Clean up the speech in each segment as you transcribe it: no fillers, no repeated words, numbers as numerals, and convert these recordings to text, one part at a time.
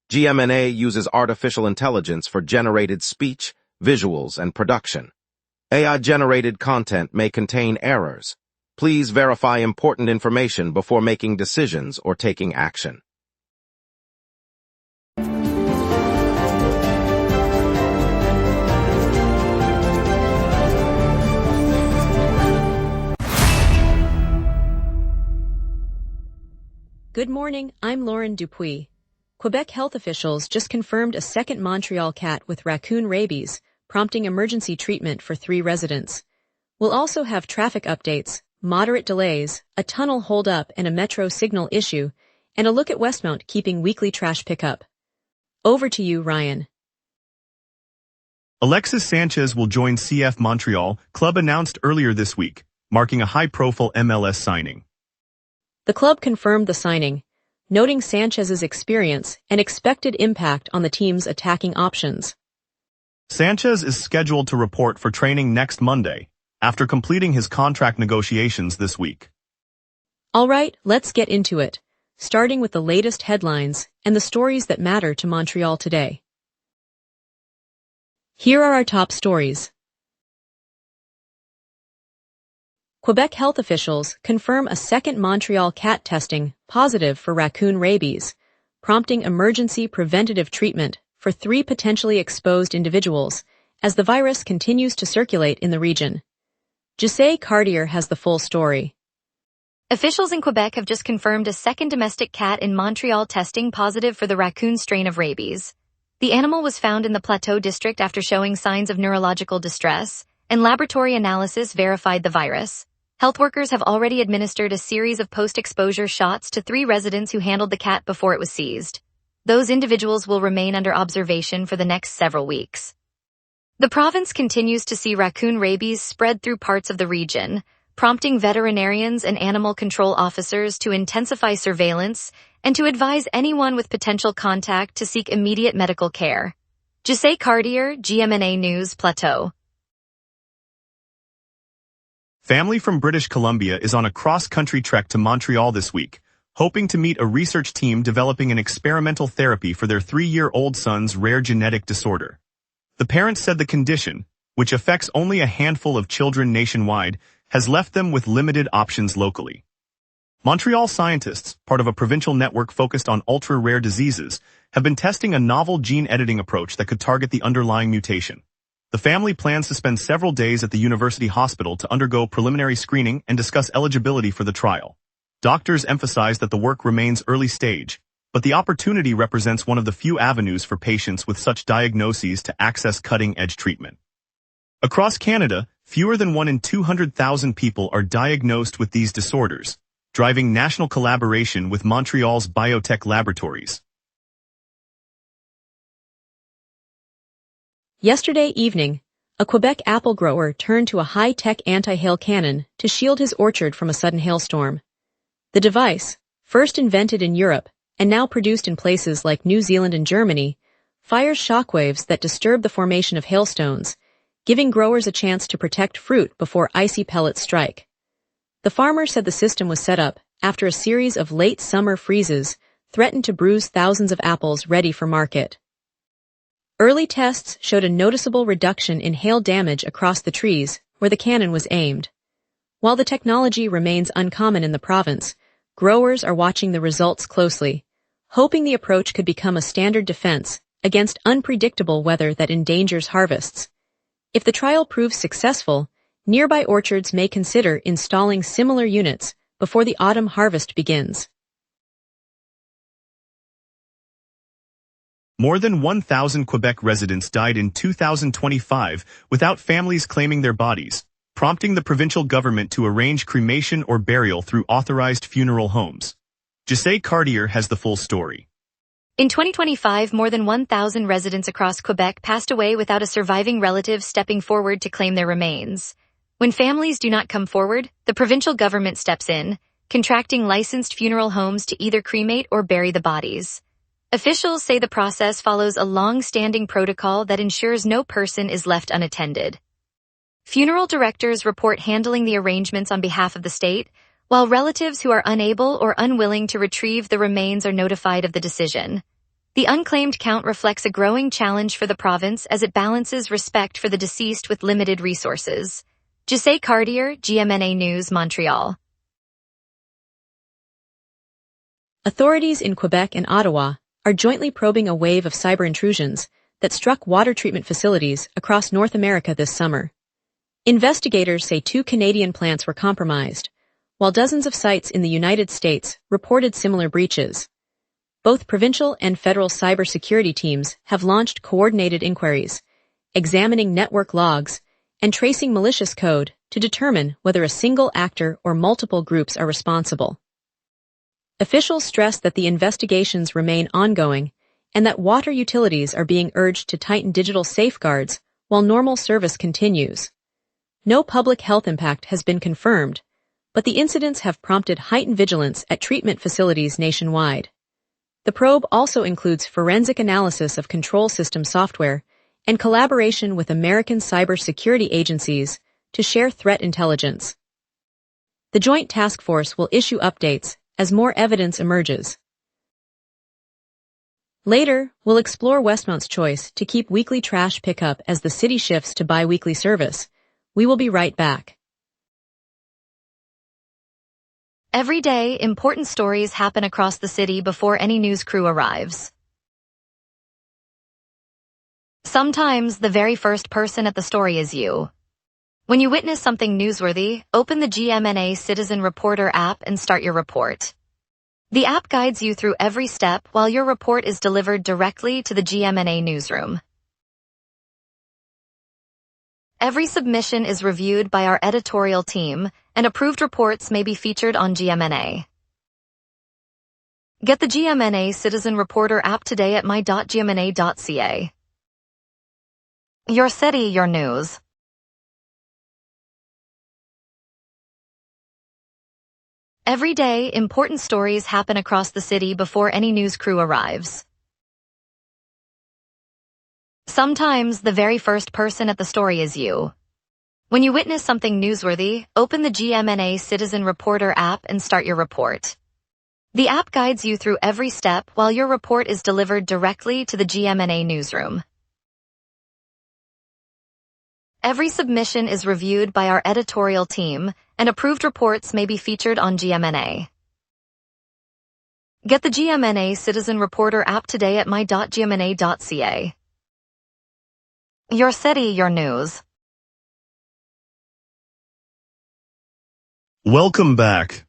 GMNA uses artificial intelligence for generated speech, visuals, and production. AI-generated content may contain errors. Please verify important information before making decisions or taking action. Good morning, I'm Lauren Dupuis. Quebec health officials just confirmed a second Montreal cat with raccoon rabies, prompting emergency treatment for 3 residents. We'll also have traffic updates, moderate delays, a tunnel holdup and a metro signal issue, and a look at Westmount keeping weekly trash pickup. Over to you, Ryan. Alexis Sanchez will join CF Montreal, club announced earlier this week, marking a high-profile MLS signing. The club confirmed the signing, noting Sanchez's experience and expected impact on the team's attacking options. Sanchez is scheduled to report for training next Monday, after completing his contract negotiations this week. All right, let's get into it, starting with the latest headlines and the stories that matter to Montreal today. Here are our top stories. Quebec health officials confirm a second Montreal cat testing positive for raccoon rabies, prompting emergency preventative treatment for 3 potentially exposed individuals as the virus continues to circulate in the region. Jesse Cartier has the full story. Officials in Quebec have just confirmed a second domestic cat in Montreal testing positive for the raccoon strain of rabies. The animal was found in the Plateau district after showing signs of neurological distress, and laboratory analysis verified the virus. Health workers have already administered a series of post-exposure shots to 3 residents who handled the cat before it was seized. Those individuals will remain under observation for the next several weeks. The province continues to see raccoon rabies spread through parts of the region, prompting veterinarians and animal control officers to intensify surveillance and to advise anyone with potential contact to seek immediate medical care. Jesse Cartier, GMNA News, Plateau. Family from British Columbia is on a cross-country trek to Montreal this week, hoping to meet a research team developing an experimental therapy for their 3-year-old son's rare genetic disorder. The parents said the condition, which affects only a handful of children nationwide, has left them with limited options locally. Montreal scientists, part of a provincial network focused on ultra-rare diseases, have been testing a novel gene editing approach that could target the underlying mutation. The family plans to spend several days at the university hospital to undergo preliminary screening and discuss eligibility for the trial. Doctors emphasize that the work remains early stage, but the opportunity represents one of the few avenues for patients with such diagnoses to access cutting-edge treatment. Across Canada, fewer than 1 in 200,000 people are diagnosed with these disorders, driving national collaboration with Montreal's biotech laboratories. Yesterday evening, a Quebec apple grower turned to a high-tech anti-hail cannon to shield his orchard from a sudden hailstorm. The device, first invented in Europe and now produced in places like New Zealand and Germany, fires shockwaves that disturb the formation of hailstones, giving growers a chance to protect fruit before icy pellets strike. The farmer said the system was set up after a series of late summer freezes threatened to bruise thousands of apples ready for market. Early tests showed a noticeable reduction in hail damage across the trees where the cannon was aimed. While the technology remains uncommon in the province, growers are watching the results closely, hoping the approach could become a standard defense against unpredictable weather that endangers harvests. If the trial proves successful, nearby orchards may consider installing similar units before the autumn harvest begins. More than 1,000 Quebec residents died in 2025 without families claiming their bodies, prompting the provincial government to arrange cremation or burial through authorized funeral homes. Jesse Cartier has the full story. In 2025, more than 1,000 residents across Quebec passed away without a surviving relative stepping forward to claim their remains. When families do not come forward, the provincial government steps in, contracting licensed funeral homes to either cremate or bury the bodies. Officials say the process follows a long-standing protocol that ensures no person is left unattended. Funeral directors report handling the arrangements on behalf of the state, while relatives who are unable or unwilling to retrieve the remains are notified of the decision. The unclaimed count reflects a growing challenge for the province as it balances respect for the deceased with limited resources. Jose Cartier, GMNA News, Montreal. Authorities in Quebec and Ottawa are jointly probing a wave of cyber intrusions that struck water treatment facilities across North America this summer. Investigators say 2 Canadian plants were compromised, while dozens of sites in the United States reported similar breaches. Both provincial and federal cybersecurity teams have launched coordinated inquiries, examining network logs and tracing malicious code to determine whether a single actor or multiple groups are responsible. Officials stress that the investigations remain ongoing and that water utilities are being urged to tighten digital safeguards while normal service continues. No public health impact has been confirmed, but the incidents have prompted heightened vigilance at treatment facilities nationwide. The probe also includes forensic analysis of control system software and collaboration with American cybersecurity agencies to share threat intelligence. The Joint Task Force will issue updates as more evidence emerges. Later, we'll explore Westmount's choice to keep weekly trash pickup as the city shifts to bi-weekly service. We will be right back. Every day, important stories happen across the city before any news crew arrives. Sometimes the very first person at the story is you. When you witness something newsworthy, open the GMNA Citizen Reporter app and start your report. The app guides you through every step while your report is delivered directly to the GMNA newsroom. Every submission is reviewed by our editorial team, and approved reports may be featured on GMNA. Get the GMNA Citizen Reporter app today at my.gmna.ca. Your city, your news. Every day, important stories happen across the city before any news crew arrives. Sometimes the very first person at the story is you. When you witness something newsworthy, open the GMNA Citizen Reporter app and start your report. The app guides you through every step while your report is delivered directly to the GMNA newsroom. Every submission is reviewed by our editorial team, and approved reports may be featured on GMNA. Get the GMNA Citizen Reporter app today at my.gmna.ca. Your city, your news. Welcome back.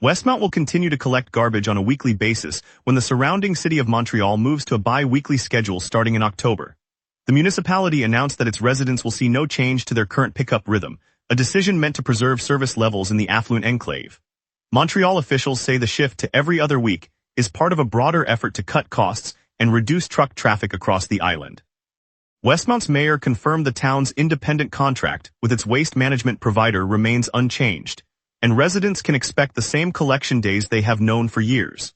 Westmount will continue to collect garbage on a weekly basis when the surrounding city of Montreal moves to a bi-weekly schedule starting in October. The municipality announced that its residents will see no change to their current pickup rhythm, a decision meant to preserve service levels in the affluent enclave. Montreal officials say the shift to every other week is part of a broader effort to cut costs and reduce truck traffic across the island. Westmount's mayor confirmed the town's independent contract with its waste management provider remains unchanged, and residents can expect the same collection days they have known for years.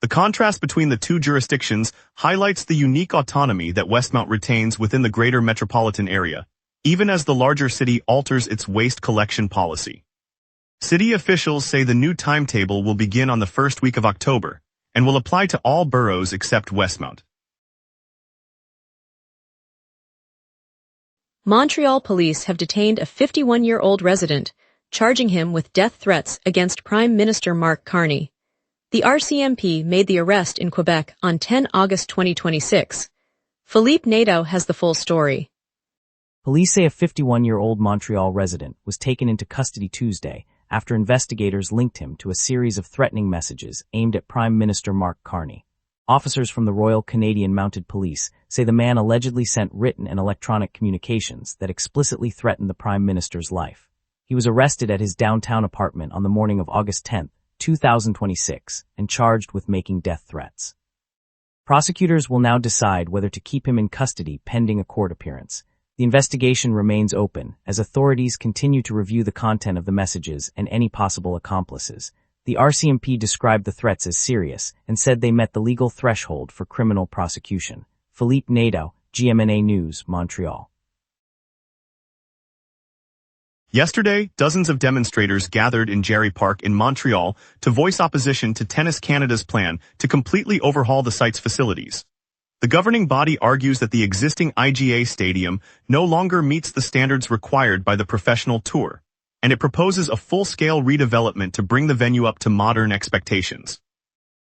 The contrast between the two jurisdictions highlights the unique autonomy that Westmount retains within the greater metropolitan area, even as the larger city alters its waste collection policy. City officials say the new timetable will begin on the first week of October and will apply to all boroughs except Westmount. Montreal police have detained a 51-year-old resident, charging him with death threats against Prime Minister Mark Carney. The RCMP made the arrest in Quebec on 10 August 2026. Philippe Nadeau has the full story. Police say a 51-year-old Montreal resident was taken into custody Tuesday after investigators linked him to a series of threatening messages aimed at Prime Minister Mark Carney. Officers from the Royal Canadian Mounted Police say the man allegedly sent written and electronic communications that explicitly threatened the Prime Minister's life. He was arrested at his downtown apartment on the morning of August 10, 2026, and charged with making death threats. Prosecutors will now decide whether to keep him in custody pending a court appearance. The investigation remains open as authorities continue to review the content of the messages and any possible accomplices. The RCMP described the threats as serious and said they met the legal threshold for criminal prosecution. Philippe Nadeau, GMNA News, Montreal. Yesterday, dozens of demonstrators gathered in Gerry Park in Montreal to voice opposition to Tennis Canada's plan to completely overhaul the site's facilities. The governing body argues that the existing IGA stadium no longer meets the standards required by the professional tour, and it proposes a full-scale redevelopment to bring the venue up to modern expectations.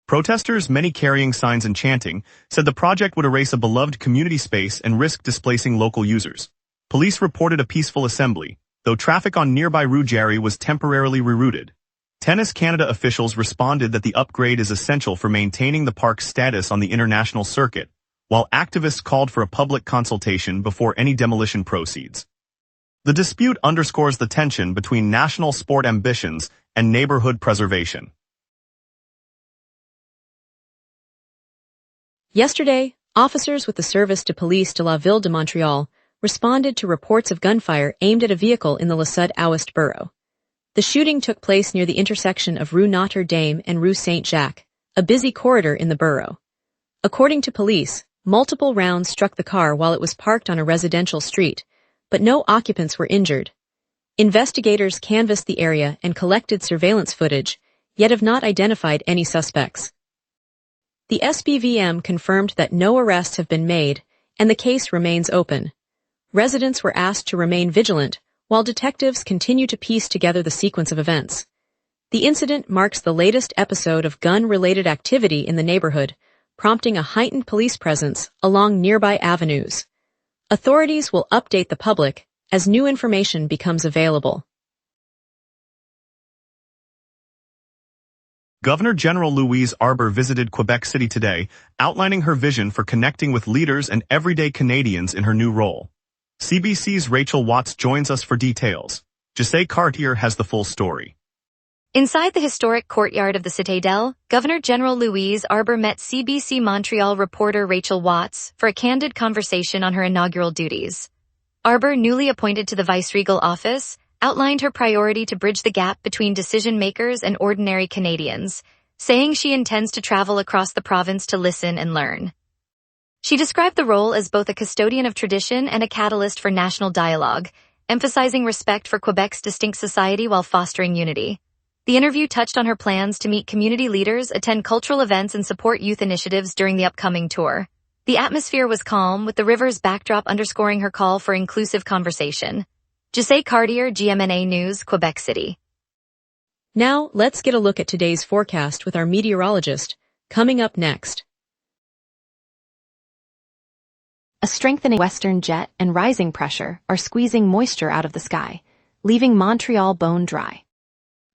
Protesters, many carrying signs and chanting, said the project would erase a beloved community space and risk displacing local users. Police reported a peaceful assembly, though traffic on nearby Rue Gerry was temporarily rerouted. Tennis Canada officials responded that the upgrade is essential for maintaining the park's status on the international circuit, while activists called for a public consultation before any demolition proceeds. The dispute underscores the tension between national sport ambitions and neighborhood preservation. Yesterday, officers with the Service de Police de la Ville de Montreal responded to reports of gunfire aimed at a vehicle in the Le Sud-Ouest borough. The shooting took place near the intersection of Rue Notre Dame and Rue Saint-Jacques, a busy corridor in the borough. According to police, multiple rounds struck the car while it was parked on a residential street, but no occupants were injured. Investigators canvassed the area and collected surveillance footage, yet have not identified any suspects. The SBVM confirmed that no arrests have been made, and the case remains open. Residents were asked to remain vigilant, while detectives continue to piece together the sequence of events. The incident marks the latest episode of gun-related activity in the neighborhood, prompting a heightened police presence along nearby avenues. Authorities will update the public as new information becomes available. Governor General Louise Arbour visited Quebec City today, outlining her vision for connecting with leaders and everyday Canadians in her new role. CBC's Rachel Watts joins us for details. Jose Cartier has the full story. Inside the historic courtyard of the Citadel, Governor General Louise Arbour met CBC Montreal reporter Rachel Watts for a candid conversation on her inaugural duties. Arbour, newly appointed to the viceregal office, outlined her priority to bridge the gap between decision-makers and ordinary Canadians, saying she intends to travel across the province to listen and learn. She described the role as both a custodian of tradition and a catalyst for national dialogue, emphasizing respect for Quebec's distinct society while fostering unity. The interview touched on her plans to meet community leaders, attend cultural events, and support youth initiatives during the upcoming tour. The atmosphere was calm, with the river's backdrop underscoring her call for inclusive conversation. Jose Cartier, GMNA News, Quebec City. Now, let's get a look at today's forecast with our meteorologist, coming up next. A strengthening western jet and rising pressure are squeezing moisture out of the sky, leaving Montreal bone dry.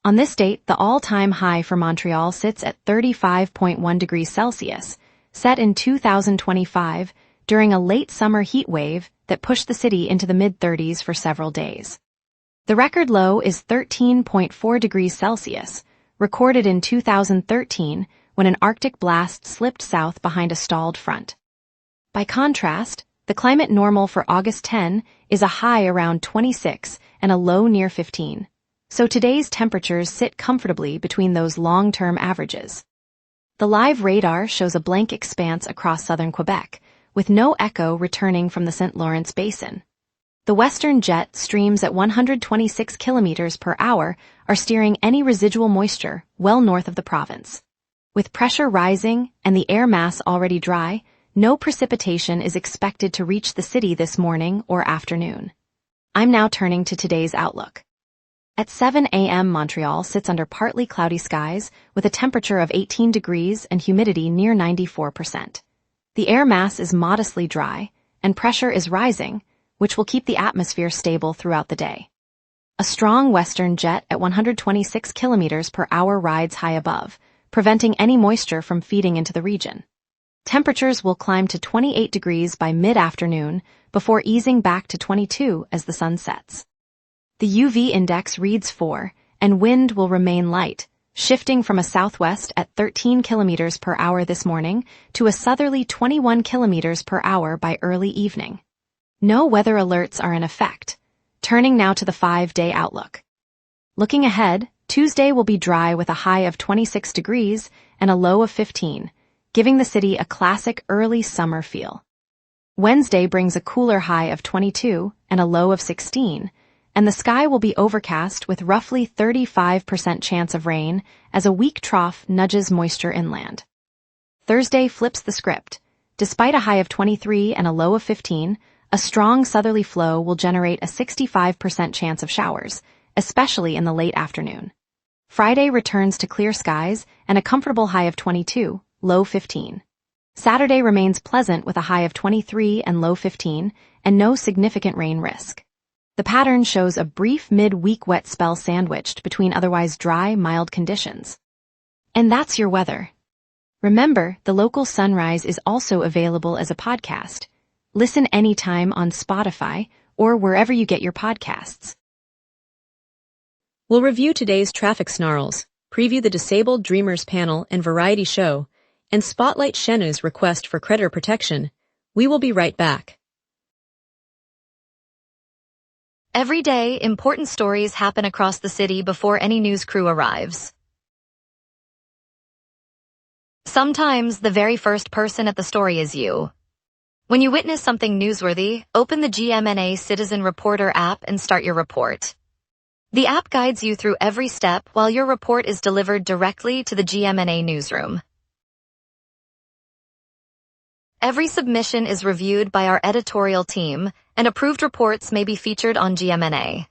On this date, the all-time high for Montreal sits at 35.1 degrees Celsius, set in 2025 during a late summer heat wave that pushed the city into the mid-30s for several days. The record low is 13.4 degrees Celsius, recorded in 2013 when an Arctic blast slipped south behind a stalled front. By contrast, the climate normal for August 10 is a high around 26 and a low near 15, so today's temperatures sit comfortably between those long-term averages. The live radar shows a blank expanse across southern Quebec, with no echo returning from the St. Lawrence Basin. The western jet streams at 126 kilometers per hour are steering any residual moisture well north of the province. With pressure rising and the air mass already dry, no precipitation is expected to reach the city this morning or afternoon. I'm now turning to today's outlook. At 7 a.m. Montreal sits under partly cloudy skies with a temperature of 18 degrees and humidity near 94%. The air mass is modestly dry, and pressure is rising, which will keep the atmosphere stable throughout the day. A strong western jet at 126 kilometers per hour rides high above, preventing any moisture from feeding into the region. Temperatures will climb to 28 degrees by mid-afternoon before easing back to 22 as the sun sets. The UV index reads 4, and wind will remain light, shifting from a southwest at 13 kilometers per hour this morning to a southerly 21 kilometers per hour by early evening. No weather alerts are in effect. Turning now to the 5-day outlook. Looking ahead, Tuesday will be dry with a high of 26 degrees and a low of 15, giving the city a classic early summer feel. Wednesday brings a cooler high of 22 and a low of 16, and the sky will be overcast with roughly 35% chance of rain as a weak trough nudges moisture inland. Thursday flips the script. Despite a high of 23 and a low of 15, a strong southerly flow will generate a 65% chance of showers, especially in the late afternoon. Friday returns to clear skies and a comfortable high of 22, low 15. Saturday remains pleasant with a high of 23 and low 15, and no significant rain risk. The pattern shows a brief mid-week wet spell sandwiched between otherwise dry, mild conditions. And that's your weather. Remember, the local sunrise is also available as a podcast. Listen anytime on Spotify or wherever you get your podcasts. We'll review today's traffic snarls, preview the Disabled Dreamers panel and variety show, and spotlight Shenu's request for creditor protection. We will be right back. Every day, important stories happen across the city before any news crew arrives. Sometimes the very first person at the story is you. When you witness something newsworthy, open the GMNA Citizen Reporter app and start your report. The app guides you through every step while your report is delivered directly to the GMNA newsroom. Every submission is reviewed by our editorial team, and approved reports may be featured on GMNA.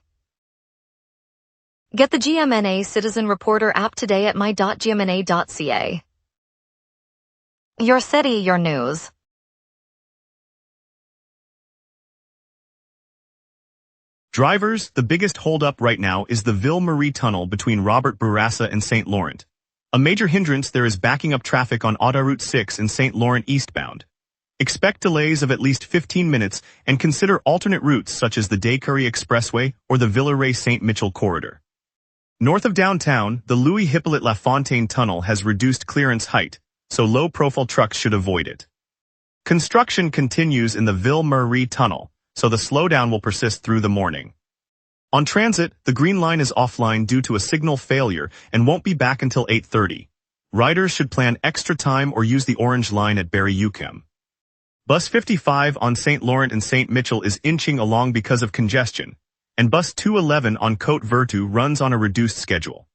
Get the GMNA Citizen Reporter app today at my.gmna.ca. Your city, your news. Drivers, the biggest holdup right now is the Ville-Marie Tunnel between Robert Bourassa and St. Laurent. A major hindrance there is backing up traffic on Autoroute 6 in St. Laurent eastbound. Expect delays of at least 15 minutes and consider alternate routes such as the Descurry Expressway or the Villeray-St. Mitchell corridor. North of downtown, the Louis-Hippolyte Lafontaine Tunnel has reduced clearance height, so low-profile trucks should avoid it. Construction continues in the Ville-Marie Tunnel, so the slowdown will persist through the morning. On transit, the Green Line is offline due to a signal failure and won't be back until 8:30. Riders should plan extra time or use the Orange Line at Barrie-UQAM. Bus 55 on St. Laurent and St. Mitchell is inching along because of congestion, and Bus 211 on Côte Vertu runs on a reduced schedule.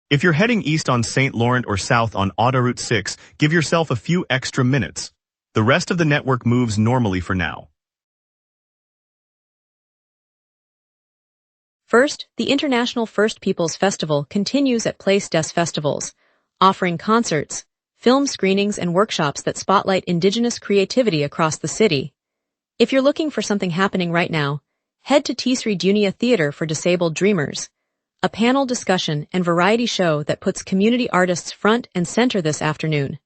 If you're heading east on St. Laurent or south on Autoroute 6, give yourself a few extra minutes. The rest of the network moves normally for now. First, the International First Peoples Festival continues at Place des Festivals, offering concerts, film screenings and workshops that spotlight Indigenous creativity across the city. If you're looking for something happening right now, head to Tisri Dunia Theater for Disabled Dreamers, a panel discussion and variety show that puts community artists front and center this afternoon.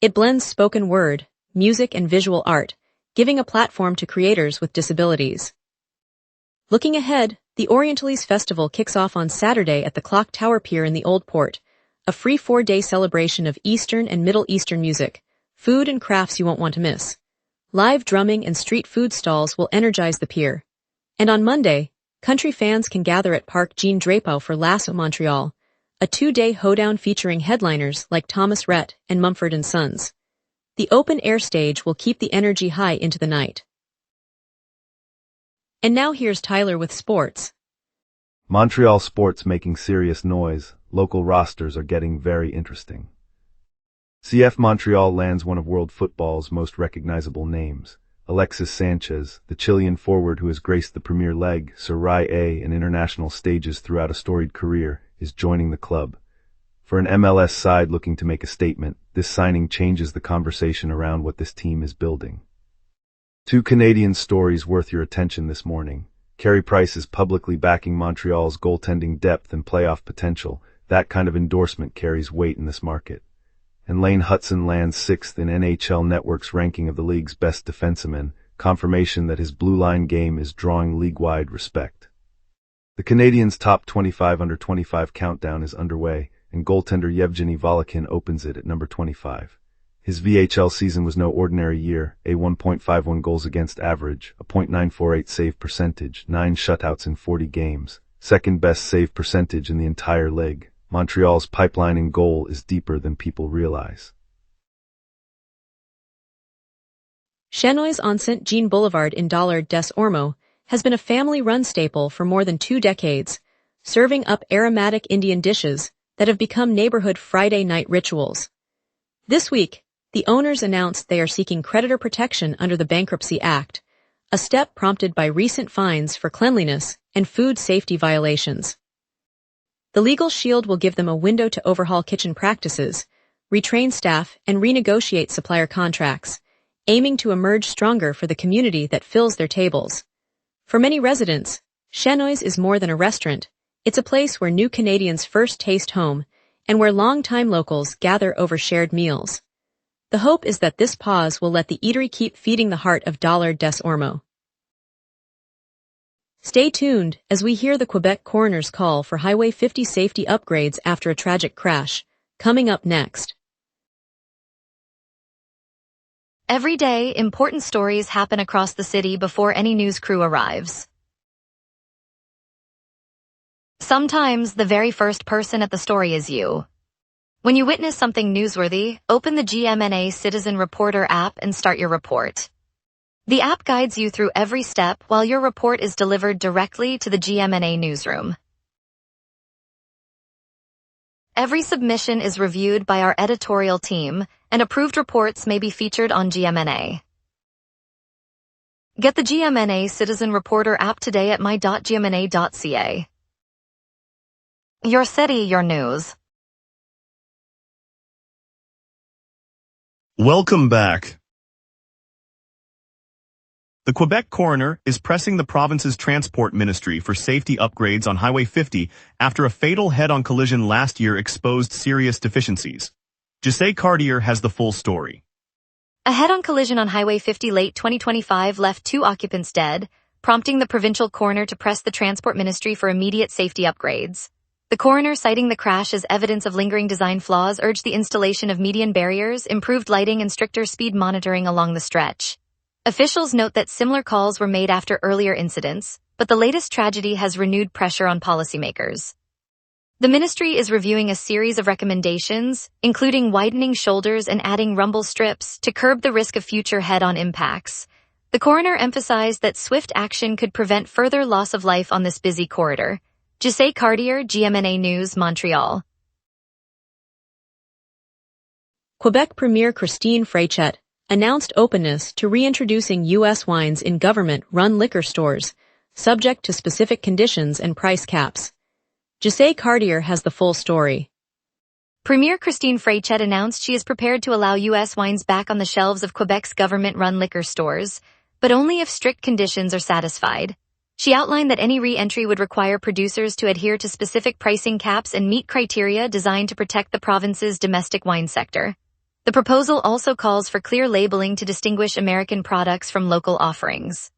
It blends spoken word, music and visual art, giving a platform to creators with disabilities. Looking ahead, the Orientalese Festival kicks off on Saturday at the Clock Tower Pier in the Old Port, a free 4-day celebration of Eastern and Middle Eastern music, food and crafts you won't want to miss. Live drumming and street food stalls will energize the pier. And on Monday, country fans can gather at Parc Jean Drapeau for Lasso Montreal, a 2-day hoedown featuring headliners like Thomas Rhett and Mumford & Sons. The open-air stage will keep the energy high into the night. And now here's Tyler with sports. Montreal sports making serious noise. Local rosters are getting very interesting. CF Montreal lands one of world football's most recognizable names. Alexis Sanchez, the Chilean forward who has graced the Premier League, Serie A, and international stages throughout a storied career, is joining the club. For an MLS side looking to make a statement, this signing changes the conversation around what this team is building. Two Canadian stories worth your attention this morning. Carey Price is publicly backing Montreal's goaltending depth and playoff potential. That kind of endorsement carries weight in this market. And Lane Hutson lands 6th in NHL Network's ranking of the league's best defensemen, confirmation that his blue line game is drawing league-wide respect. The Canadiens' top 25 under 25 countdown is underway, and goaltender Yevgeny Volokin opens it at number 25. His VHL season was no ordinary year, a 1.51 goals against average, a .948 save percentage, 9 shutouts in 40 games, second best save percentage in the entire league. Montreal's pipeline in goal is deeper than people realize. Chenois on Saint-Jean Boulevard in Dollard des Ormeaux has been a family-run staple for more than 2 decades, serving up aromatic Indian dishes that have become neighborhood Friday night rituals. This week, the owners announced they are seeking creditor protection under the Bankruptcy Act, a step prompted by recent fines for cleanliness and food safety violations. The legal shield will give them a window to overhaul kitchen practices, retrain staff, and renegotiate supplier contracts, aiming to emerge stronger for the community that fills their tables. For many residents, Chenoise is more than a restaurant. It's a place where new Canadians first taste home and where long-time locals gather over shared meals. The hope is that this pause will let the eatery keep feeding the heart of Dollar des Ormeaux. Stay tuned as we hear the Quebec coroner's call for Highway 50 safety upgrades after a tragic crash, coming up next. Every day, important stories happen across the city before any news crew arrives. Sometimes the very first person at the story is you. When you witness something newsworthy, open the GMNA Citizen Reporter app and start your report. The app guides you through every step while your report is delivered directly to the GMNA newsroom. Every submission is reviewed by our editorial team, and approved reports may be featured on GMNA. Get the GMNA Citizen Reporter app today at my.gmna.ca. Your city, your news. Welcome back. The Quebec coroner is pressing the province's transport ministry for safety upgrades on Highway 50 after a fatal head-on collision last year exposed serious deficiencies. Jesse Cartier has the full story. A head-on collision on Highway 50 late 2025 left 2 occupants dead, prompting the provincial coroner to press the transport ministry for immediate safety upgrades. The coroner, citing the crash as evidence of lingering design flaws, urged the installation of median barriers, improved lighting, and stricter speed monitoring along the stretch. Officials note that similar calls were made after earlier incidents, but the latest tragedy has renewed pressure on policymakers. The ministry is reviewing a series of recommendations, including widening shoulders and adding rumble strips to curb the risk of future head-on impacts. The coroner emphasized that swift action could prevent further loss of life on this busy corridor. Jesse Cartier, GMNA News, Montreal. Quebec Premier Christine Frechette announced openness to reintroducing U.S. wines in government-run liquor stores, subject to specific conditions and price caps. Jesse Cartier has the full story. Premier Christine Frechette announced she is prepared to allow U.S. wines back on the shelves of Quebec's government-run liquor stores, but only if strict conditions are satisfied. She outlined that any re-entry would require producers to adhere to specific pricing caps and meet criteria designed to protect the province's domestic wine sector. The proposal also calls for clear labeling to distinguish American products from local offerings.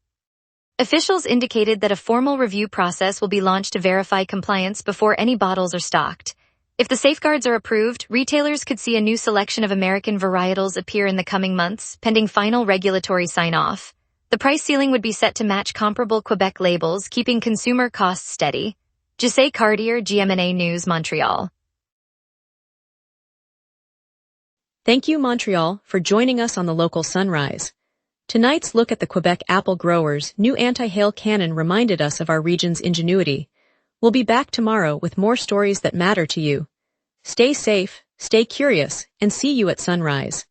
Officials indicated that a formal review process will be launched to verify compliance before any bottles are stocked. If the safeguards are approved, retailers could see a new selection of American varietals appear in the coming months, pending final regulatory sign-off. The price ceiling would be set to match comparable Quebec labels, keeping consumer costs steady. Jesse Cartier, GMNA News, Montreal. Thank you, Montreal, for joining us on the local sunrise. Tonight's look at the Quebec apple growers' new anti-hail cannon reminded us of our region's ingenuity. We'll be back tomorrow with more stories that matter to you. Stay safe, stay curious, and see you at sunrise.